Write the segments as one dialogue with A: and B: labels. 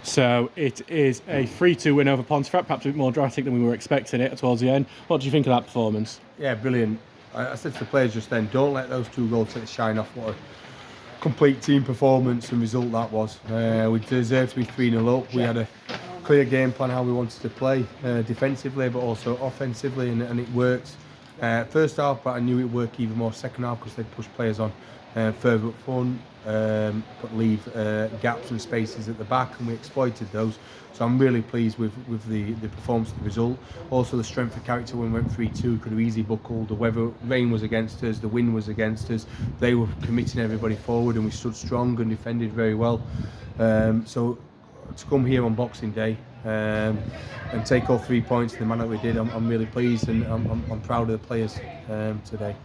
A: So it is a 3-2 win over Pontefract, perhaps a bit more dramatic than we were expecting it towards the end. What do you think of that performance?
B: Yeah, brilliant. I said to the players just then, don't let those 2 goals take the shine off what a complete team performance and result that was. We deserved to be 3-0 up. We had a clear game plan how we wanted to play defensively but also offensively, and it worked first half, but I knew it would work even more second half because they'd push players on further up front, but leave gaps and spaces at the back, and we exploited those. So I'm really pleased with the performance, the result. Also the strength of character when we went 3-2, could have easily buckled. The weather, rain was against us, the wind was against us. They were committing everybody forward and we stood strong and defended very well. So to come here on Boxing Day and take all 3 points in the manner that we did, I'm really pleased, and I'm proud of the players today.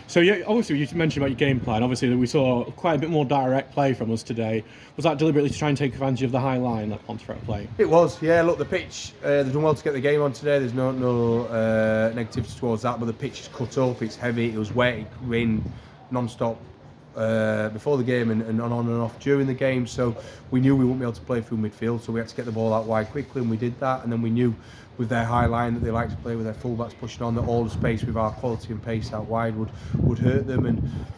A: So yeah, obviously you mentioned about your game plan. Obviously we saw quite a bit more direct play from us today. Was that deliberately to try and take advantage of the high line that Pontefract play?
B: It was, yeah. Look, the pitch, they've done well to get the game on today. There's no negativity towards that, but the pitch is cut up, it's heavy, it was wet, it rained non-stop before the game and on and off during the game, so we knew we wouldn't be able to play through midfield, so we had to get the ball out wide quickly, and we did that. And then we knew with their high line that they like to play with their fullbacks pushing on, that all the space with our quality and pace out wide would hurt them,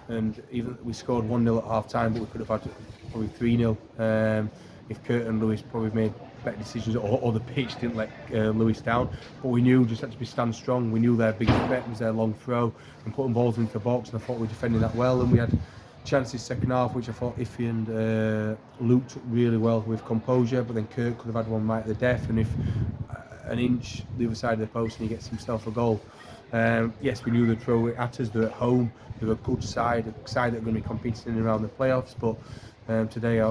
B: and even we scored 1-0 at half time, but we could have had probably 3-0 if Kurt and Lewis probably made better decisions, or the pitch didn't let Lewis down. But we knew just had to be stand strong. We knew their biggest threat was their long throw and putting balls into the box, and I thought we were defending that well, and we had chances second half which I thought Iffy and Luke took really well with composure, but then Kurt could have had one right at the death, and if an inch the other side of the post and he gets himself a goal. Yes, we knew they'd throw it at us. They're at home, they're a good side, a side that are going to be competing around the playoffs, but today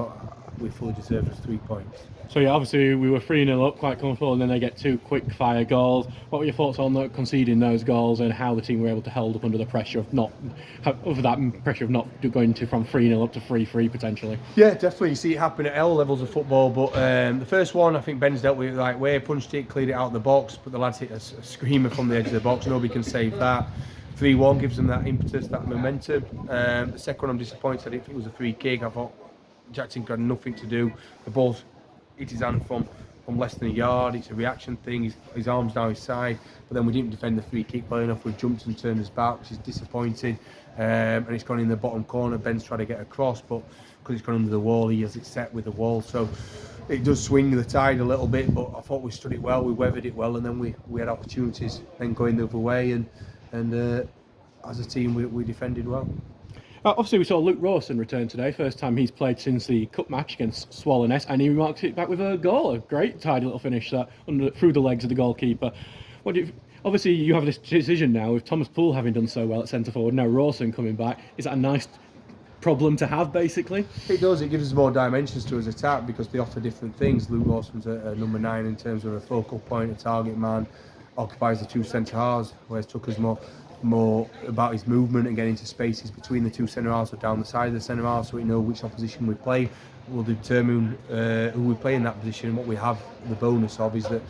B: we fully deserved us 3 points.
A: So yeah, obviously we were 3-0 up, quite comfortable, and then they get 2 quick fire goals. What were your thoughts on conceding those goals and how the team were able to hold up under the pressure of not going from 3-0 up to 3-3 potentially?
B: Yeah, definitely. You see it happen at all levels of football, but the first one, I think Ben's dealt with it the right way, punched it, cleared it out of the box, but the lads hit a screamer from the edge of the box. Nobody can save that. 3-1 gives them that impetus, that momentum. The second one, I'm disappointed. I didn't think it was a free kick. I thought Jackson had nothing to do. The ball's hit his hand from less than a yard. It's a reaction thing. His arm's down his side, but then we didn't defend the free kick well enough. We jumped and turned us back, which is disappointing. And it's gone in the bottom corner. Ben's tried to get across, but because it's gone under the wall, he has it set with the wall. So it does swing the tide a little bit, but I thought we stood it well, we weathered it well, and then we had opportunities then going the other way, and as a team we defended well.
A: Obviously we saw Luke Rawson return today, first time he's played since the cup match against Swallowness, and he marked it back with a goal, a great tidy little finish that through the legs of the goalkeeper. Obviously you have this decision now with Thomas Poole having done so well at centre forward, now Rawson coming back. Is that a nice problem to have, basically?
B: It does. It gives us more dimensions to his attack because they offer different things. Luke Rawson's a number 9 in terms of a focal point, a target man, occupies the 2 centre halves, whereas Tucker's more about his movement and getting into spaces between the 2 centre halves or down the side of the centre half, so we know which opposition we play. We'll determine who we play in that position. What we have the bonus of is that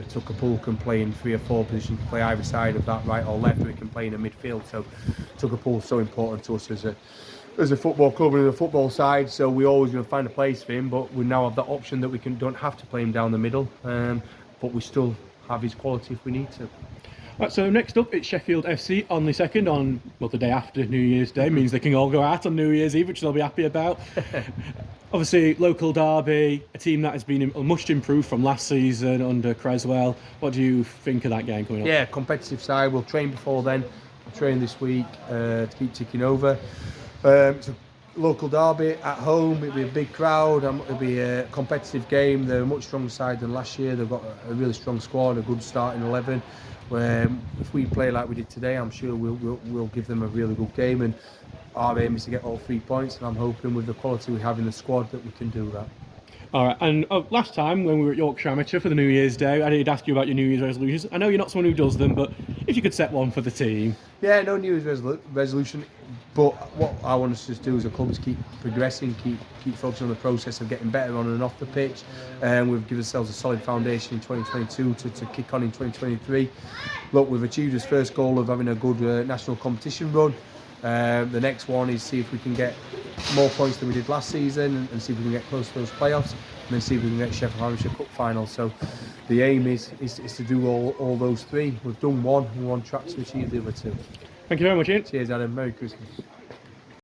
B: Tucker Poole can play in 3 or 4 positions, play either side of that, right or left, or he can play in a midfield. So Tucker Poole's so important to us as a football club and a football side, so we're always going to find a place for him, but we now have that option that we don't have to play him down the middle, but we still have his quality if we need to.
A: Right, so next up it's Sheffield FC on the 2nd, the day after New Year's Day. Means they can all go out on New Year's Eve, which they'll be happy about. Obviously, local derby, a team that has been much improved from last season under Creswell. What do you think of that game coming up?
B: Yeah, competitive side. We'll train before then. We'll train this week to keep ticking over. It's a local derby at home. It'll be a big crowd. It'll be a competitive game. They're a much stronger side than last year. They've got a really strong squad, a good starting 11. If we play like we did today, I'm sure we'll give them a really good game, and our aim is to get all 3 points, and I'm hoping with the quality we have in the squad that we can do that.
A: All right, and last time when we were at Yorkshire Amateur for the New Year's Day, I did ask you about your New Year's resolutions. I know you're not someone who does them, but if you could set one for the team.
B: Yeah, no New Year's resolution, but what I want us to do as a club is keep progressing, keep focusing on the process of getting better on and off the pitch, and we've given ourselves a solid foundation in 2022 to kick on in 2023. Look, we've achieved this first goal of having a good national competition run. The next one is see if we can get more points than we did last season, and see if we can get close to those playoffs, and then see if we can get Sheffield Hampshire Cup final. So the aim is to do all those three. We've done one, and we're on track to achieve the other two.
A: Thank you very much, Ian.
B: Cheers, Adam. Merry Christmas.